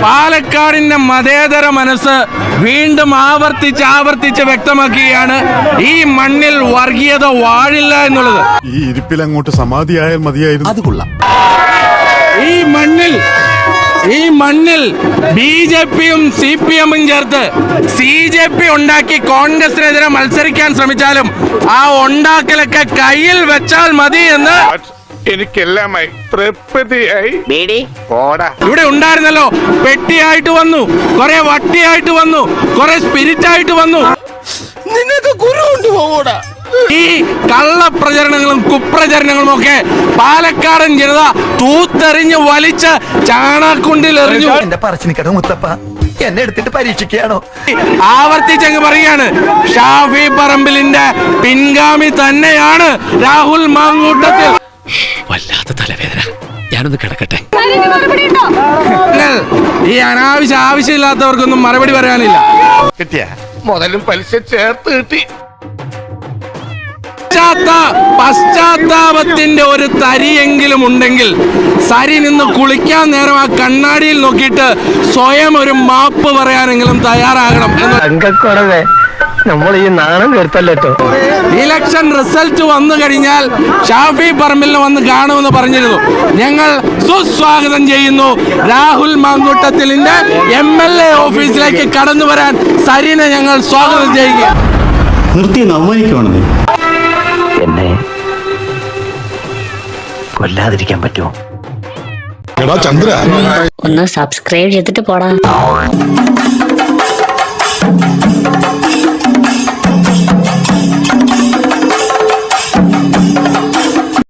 പാലക്കാടിന്റെ മതേതര മനസ്സ് വീണ്ടും ആവർത്തിച്ച് വ്യക്തമാക്കുകയാണ് ഈ മണ്ണിൽ വർഗീയത വാഴില്ല എന്നുള്ളത്. ഈ ഇരിപ്പിൽ അങ്ങോട്ട് സമാധിയായാൽ മതിയായിരുന്നു. അത് കൊള്ളാം. ഈ മണ്ണിൽ BJPയും CPMും ചേർത്ത് CJP ഉണ്ടാക്കി കോൺഗ്രസിനെതിരെ മത്സരിക്കാൻ ശ്രമിച്ചാലും ആ ഉണ്ടാക്കലൊക്കെ കയ്യിൽ വെച്ചാൽ മതി എന്ന് എനിക്കെല്ലാമായി തൃപ്തിയായി. ഇവിടെ ഉണ്ടായിരുന്നല്ലോ. പെട്ടിയായിട്ട് വന്നു, കുറെ വട്ടിയായിട്ട് വന്നു, കുറെ സ്പിരിറ്റ് ആയിട്ട് വന്നു. നിനക്ക് ഗുരു കൊണ്ടുപോകൂടാ. ഈ കള്ളപ്രചരണങ്ങളും കുപ്രചരണങ്ങളും ഒക്കെ പാലക്കാടൻ ജനത തൂത്തെറിഞ്ഞ് വലിച്ച് ചാണാക്കുണ്ടിൽ എറിഞ്ഞു. എന്റെ പറച്ചിനിക്കട മുത്തപ്പ എന്നെ എടുത്തിട്ട് പരീക്ഷിക്കുകയാണോ? ആവർത്തിച്ചങ്ങ് പറയാണ്, ഷാഫി പറമ്പിലിന്റെ പിൻഗാമി തന്നെയാണ് രാഹുൽ മാങ്കൂട്ടത്തിൽ. വല്ലാത്ത തലവേദന, ഞാനൊന്ന് കിടക്കട്ടെ. ഈ ആവശ്യമില്ലാത്തവർക്കൊന്നും മറുപടി പറയാനില്ല. കിട്ടിയ മുതലും പലിശ ചേർത്ത് കിട്ടി. പശ്ചാത്താപത്തിന്റെ ഒരു തരിയെങ്കിലും ഉണ്ടെങ്കിൽ സരി നിന്ന് കുളിക്കാൻ നേരം ആ കണ്ണാടിയിൽ നോക്കിയിട്ട് സ്വയം ഒരു മാപ്പ് പറയാനെങ്കിലും തയ്യാറാകണം എന്ന്. നമ്മൾ ഈ നാണം കേട്ടല്ലോ. ഇലക്ഷൻ റിസൾട്ട് വന്നു കഴിഞ്ഞാൽ ഷാഫി പറമ്പിലിനെ വന്ന് കാണുമെന്ന് പറഞ്ഞിരുന്നു. ഞങ്ങൾ സുസ്വാഗതം ചെയ്യുന്നു. രാഹുൽ മാങ്കൂട്ടത്തിലിന്റെ MLA ഓഫീസിലേക്ക് കടന്നു വരാൻ സരിനെ ഞങ്ങൾ സ്വാഗതം ചെയ്യുക. നിർത്തി അവമാനിക്കുവാണ്. എന്നെ കൊല്ലാതിരിക്കാൻ പറ്റുമോ? എടാ ചന്ദ്ര, ഒന്ന് സബ്സ്ക്രൈബ് ചെയ്തിട്ട് പോടാ.